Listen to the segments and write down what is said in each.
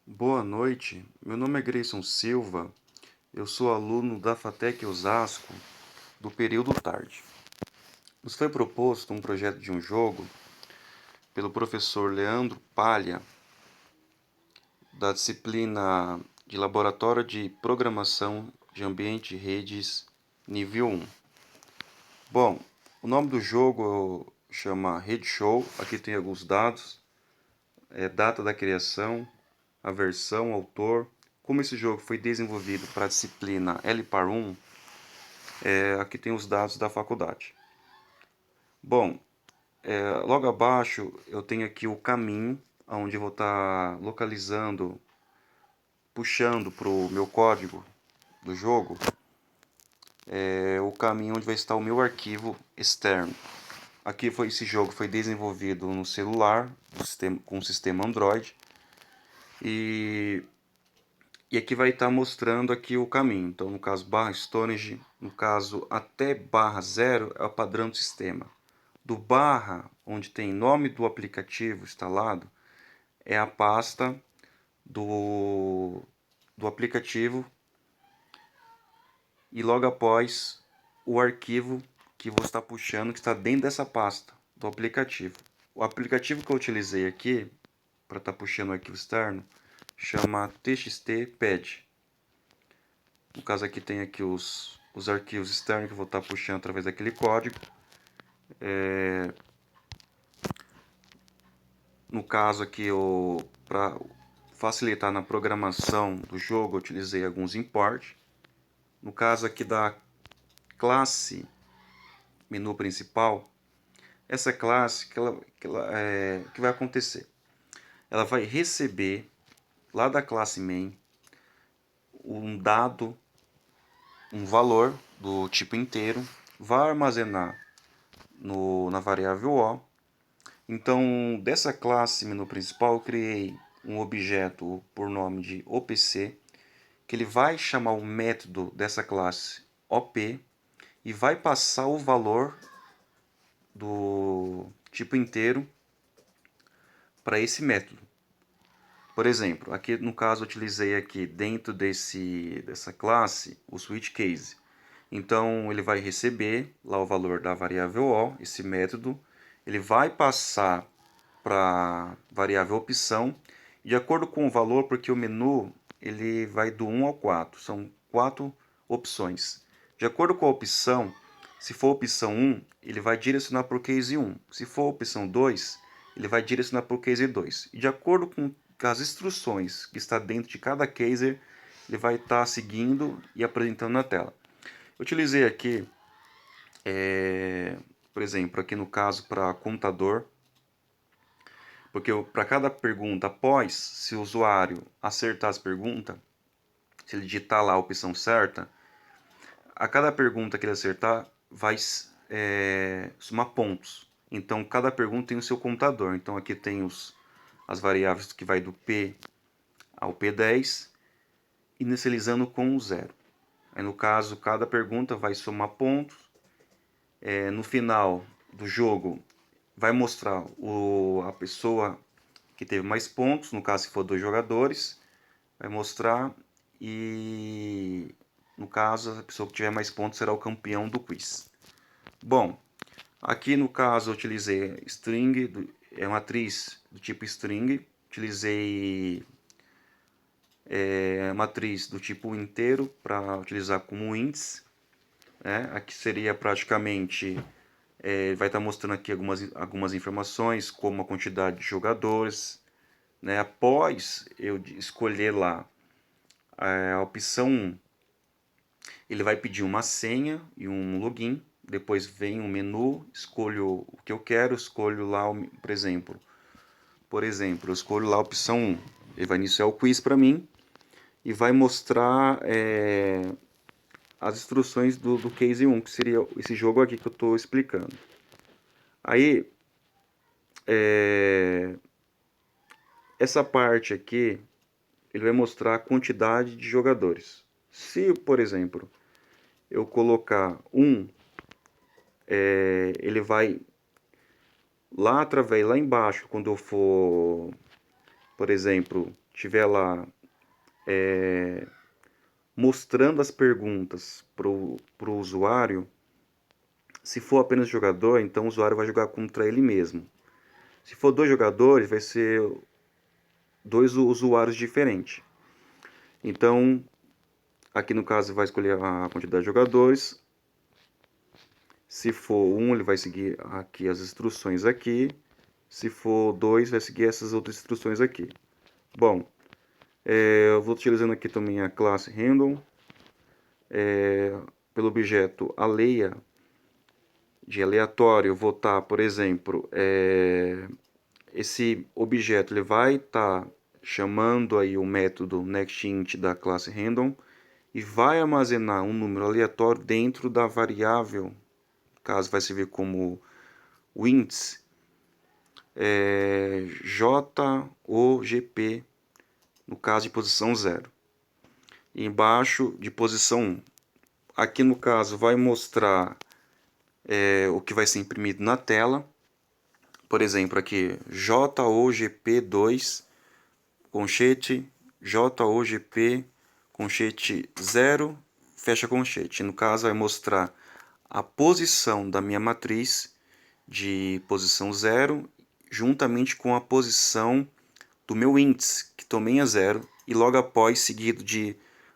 Boa noite, meu nome é Grayson Silva, eu sou aluno da FATEC Osasco, do período tarde. Nos foi proposto um projeto de um jogo pelo professor Leandro Palha, da disciplina de Laboratório de Programação de Ambiente e Redes, nível 1. Bom, o nome do jogo chama Rede Show, aqui tem alguns dados, data da criação, a versão, autor. Como esse jogo foi desenvolvido para a disciplina LPAR 1, aqui tem os dados da faculdade. Bom, logo abaixo eu tenho aqui o caminho, onde eu vou estar localizando, puxando para o meu código do jogo, o caminho onde vai estar o meu arquivo externo. Aqui esse jogo foi desenvolvido no celular, com o sistema Android, e aqui vai estar mostrando aqui o caminho. Então, no caso barra storage, no caso até barra 0 é o padrão do sistema. Do barra, onde tem nome do aplicativo instalado, é a pasta do aplicativo, e logo após o arquivo que você está puxando, que está dentro dessa pasta do aplicativo. O aplicativo que eu utilizei aqui para estar puxando o arquivo externo chama txtpad. No caso aqui tem aqui os arquivos externos que eu vou estar puxando através daquele código. No caso aqui, para facilitar na programação do jogo, eu utilizei alguns import. No caso aqui da classe menu principal, essa classe que vai acontecer? Ela vai receber lá da classe main um dado, um valor do tipo inteiro, vai armazenar na variável O. Então, dessa classe menu principal, eu criei um objeto por nome de OPC, que ele vai chamar o método dessa classe OP e vai passar o valor do tipo inteiro para esse método. Por exemplo, aqui no caso eu utilizei aqui dentro dessa classe o switch case. Então ele vai receber lá o valor da variável O, esse método, ele vai passar para a variável opção, de acordo com o valor, porque o menu ele vai do 1 ao 4, são 4 opções. De acordo com a opção, se for opção 1, ele vai direcionar para o case 1. Se for opção 2, ele vai direcionar para o case 2. E de acordo com as instruções que está dentro de cada case, ele vai estar seguindo e apresentando na tela. Eu utilizei aqui, por exemplo, aqui no caso para contador, porque para cada pergunta, após, se o usuário acertar as perguntas, se ele digitar lá a opção certa, a cada pergunta que ele acertar, vai somar pontos. Então, cada pergunta tem o seu contador. Então, aqui tem as variáveis que vai do P ao P10, inicializando com 0. Aí, no caso, cada pergunta vai somar pontos. No final do jogo, vai mostrar a pessoa que teve mais pontos, no caso se for 2 jogadores, vai mostrar, e no caso a pessoa que tiver mais pontos será o campeão do quiz. Bom, aqui no caso eu utilizei string, matriz do tipo string, utilizei matriz do tipo inteiro para utilizar como índice. Aqui seria praticamente, vai estar mostrando aqui algumas informações, como a quantidade de jogadores. Após eu escolher lá a opção 1, ele vai pedir uma senha e um login. Depois vem um menu, escolho o que eu quero, escolho lá, por exemplo, eu escolho lá a opção 1. Ele vai iniciar o quiz para mim e vai mostrar as instruções do case 1, que seria esse jogo aqui que eu estou explicando. Aí, essa parte aqui, ele vai mostrar a quantidade de jogadores. Se, por exemplo, eu colocar 1, ele vai lá embaixo, quando eu for, por exemplo, estiver lá mostrando as perguntas para o usuário, se for apenas jogador, então o usuário vai jogar contra ele mesmo. Se for dois jogadores, vai ser dois usuários diferentes. Então, aqui no caso vai escolher a quantidade de jogadores. Se for um, ele vai seguir aqui as instruções aqui. Se for dois, vai seguir essas outras instruções aqui. Bom, eu vou utilizando aqui também a classe random. Pelo objeto aleia, de aleatório, eu vou estar, por exemplo, esse objeto ele vai estar chamando aí o método nextInt da classe random e vai armazenar um número aleatório dentro da variável, no caso vai servir como o índice, JOGP, no caso de posição 0. E embaixo de posição 1. Aqui no caso vai mostrar o que vai ser imprimido na tela. Por exemplo, aqui JOGP2, conchete, JOGP, conchete 0, fecha conchete. No caso, vai mostrar a posição da minha matriz de posição 0, juntamente com a posição do meu índice, que também é 0, e logo após, seguido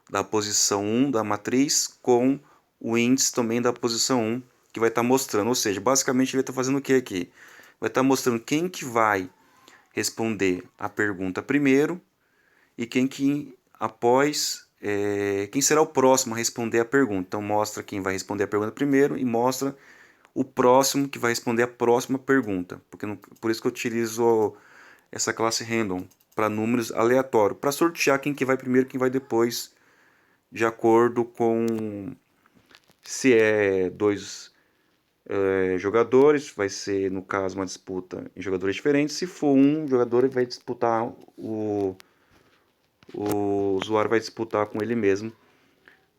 da posição 1 da matriz, com o índice também da posição 1, que vai estar mostrando. Ou seja, basicamente ele vai estar fazendo o que aqui? Vai estar mostrando quem que vai responder a pergunta primeiro e quem será o próximo a responder a pergunta. Então mostra quem vai responder a pergunta primeiro e mostra o próximo que vai responder a próxima pergunta. Por isso que eu utilizo essa classe random para números aleatórios, para sortear quem que vai primeiro e quem vai depois, de acordo com se é dois jogadores, vai ser no caso uma disputa em jogadores diferentes. Se for um jogador, ele vai disputar o usuário vai disputar com ele mesmo,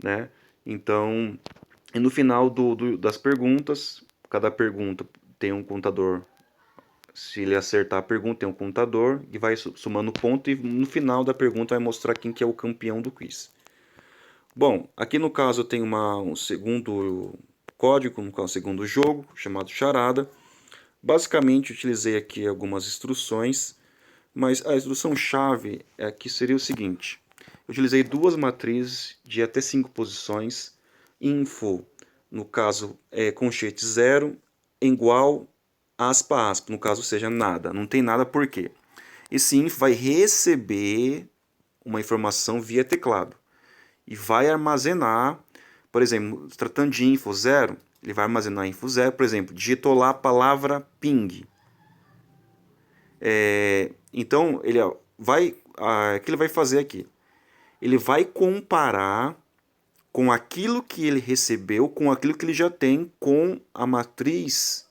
né? Então, e no final das perguntas, cada pergunta tem um contador. Se ele acertar a pergunta, tem um contador e vai somando ponto, e no final da pergunta vai mostrar quem que é o campeão do quiz. Bom, aqui no caso eu tenho um segundo código, um segundo jogo, chamado charada. Basicamente utilizei aqui algumas instruções, mas a instrução-chave aqui seria o seguinte. Eu utilizei duas matrizes de até 5 posições. Info, no caso, conchete 0, igual, aspa, aspa, no caso seja nada. Não tem nada por quê? Esse info vai receber uma informação via teclado e vai armazenar, por exemplo, tratando de info 0, ele vai armazenar info 0, por exemplo, digitou lá a palavra ping. Então, o que ele vai fazer aqui? Ele vai comparar com aquilo que ele recebeu, com aquilo que ele já tem, com a matriz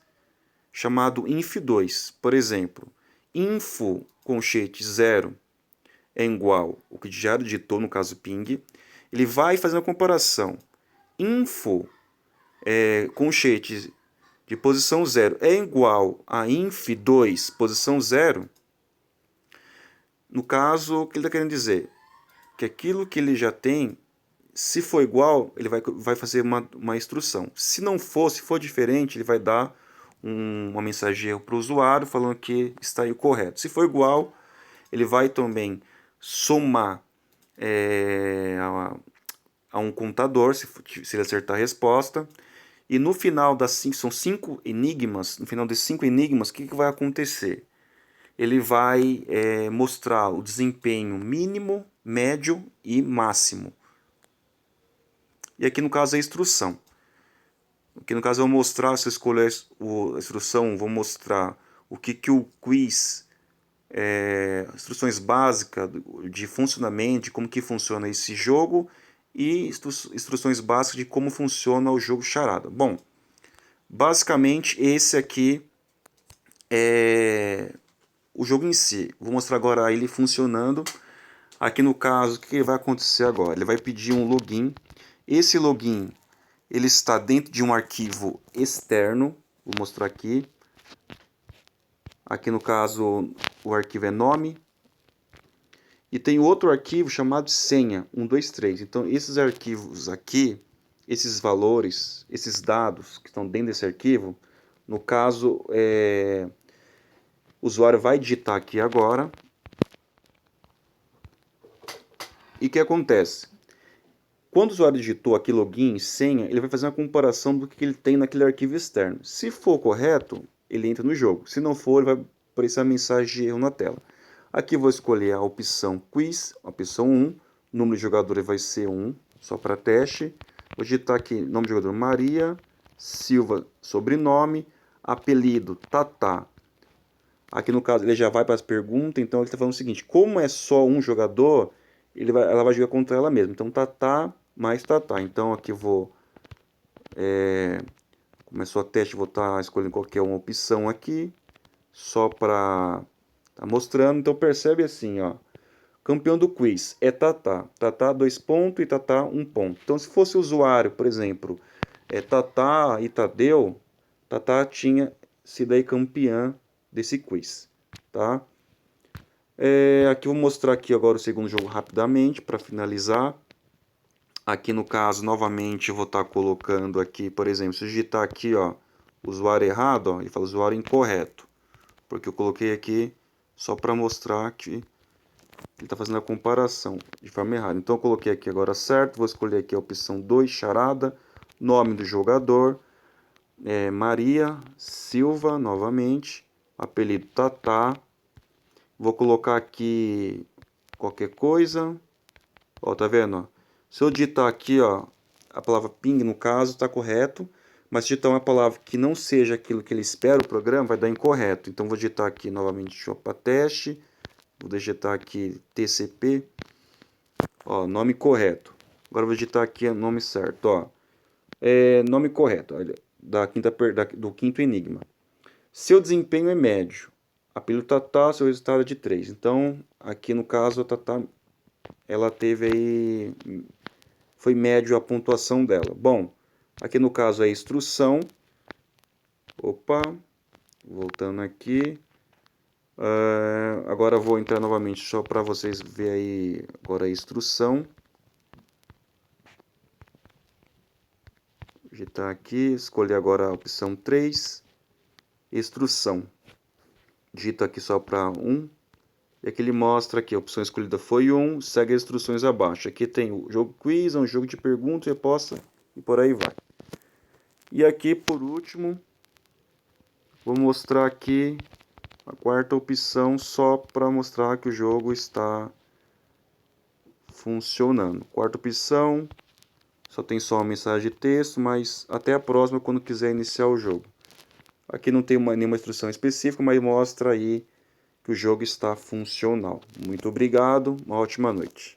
chamado inf2. Por exemplo, info conchete 0 é igual o que já digitou, no caso ping. Ele vai fazer uma comparação. Info conchete de posição 0 é igual a inf2 posição 0. No caso, o que ele está querendo dizer? Que aquilo que ele já tem, se for igual, ele vai fazer uma instrução. Se não for, se for diferente, ele vai dar uma mensagem para o usuário falando que está aí o correto. Se for igual, ele vai também somar a um contador, se ele acertar a resposta. E no final são 5 enigmas, no final desses 5 enigmas, o que vai acontecer? Ele vai mostrar o desempenho mínimo, médio e máximo. E aqui no caso a instrução. Aqui no caso eu vou mostrar, se eu escolher a instrução, vou mostrar o que o quiz, instruções básicas de funcionamento, de como que funciona esse jogo e instruções básicas de como funciona o jogo charada. Bom, basicamente esse aqui é o jogo em si. Vou mostrar agora ele funcionando. Aqui no caso, o que vai acontecer agora? Ele vai pedir um login. Esse login ele está dentro de um arquivo externo. Vou mostrar aqui. Aqui no caso, o arquivo é nome. E tem outro arquivo chamado senha, 123. Então, esses arquivos aqui, esses valores, esses dados que estão dentro desse arquivo, no caso, o usuário vai digitar aqui agora. E o que acontece? Quando o usuário digitou aqui login, senha, ele vai fazer uma comparação do que ele tem naquele arquivo externo. Se for correto, ele entra no jogo. Se não for, ele vai aparecer a mensagem de erro na tela. Aqui eu vou escolher a opção Quiz, a opção 1. O número de jogadores vai ser 1, só para teste. Vou digitar aqui nome de jogador Maria, Silva, sobrenome, apelido Tatá. Aqui no caso ele já vai para as perguntas, então ele está falando o seguinte: como é só um jogador, ela vai jogar contra ela mesma. Então Tatá mais Tatá. Então aqui eu vou, começou a teste, vou estar escolhendo qualquer uma opção aqui, só para tá mostrando. Então percebe assim, ó, campeão do quiz é Tatá, Tatá 2 pontos e Tatá 1 ponto. Então se fosse usuário, por exemplo, Tatá e Tadeu, Tatá tinha sido aí campeã desse quiz, tá? Aqui eu vou mostrar aqui agora o segundo jogo rapidamente para finalizar. Aqui no caso, novamente, eu vou estar colocando aqui, por exemplo, se eu digitar aqui, ó, usuário errado, ó, ele fala usuário incorreto, porque eu coloquei aqui só para mostrar que ele está fazendo a comparação de forma errada. Então eu coloquei aqui agora certo, vou escolher aqui a opção 2, charada, nome do jogador, Maria Silva, novamente, apelido Tatá. Vou colocar aqui qualquer coisa. Ó, tá vendo? Ó? Se eu digitar aqui, ó, a palavra ping no caso, está correto. Mas se digitar uma palavra que não seja aquilo que ele espera o programa, vai dar incorreto. Então vou digitar aqui novamente para teste. Vou digitar aqui TCP. Ó, nome correto. Agora vou digitar aqui o nome certo. Ó. Nome correto. Olha, do quinto enigma. Seu desempenho é médio. Apelido Tatá, seu resultado é de 3. Então, aqui no caso, a Tatá, ela teve aí, foi médio a pontuação dela. Bom, aqui no caso é a instrução. Opa, voltando aqui. Agora eu vou entrar novamente só para vocês verem aí agora a instrução. Digitar aqui, escolher agora a opção 3. Instrução. Digito aqui só para 1. E aqui ele mostra que a opção escolhida foi 1, segue as instruções abaixo. Aqui tem o jogo quiz, é um jogo de pergunta e resposta e por aí vai. E aqui por último, vou mostrar aqui a quarta opção só para mostrar que o jogo está funcionando. Quarta opção, só tem só uma mensagem de texto, mas até a próxima quando quiser iniciar o jogo. Aqui não tem nenhuma instrução específica, mas mostra aí que o jogo está funcional. Muito obrigado, uma ótima noite.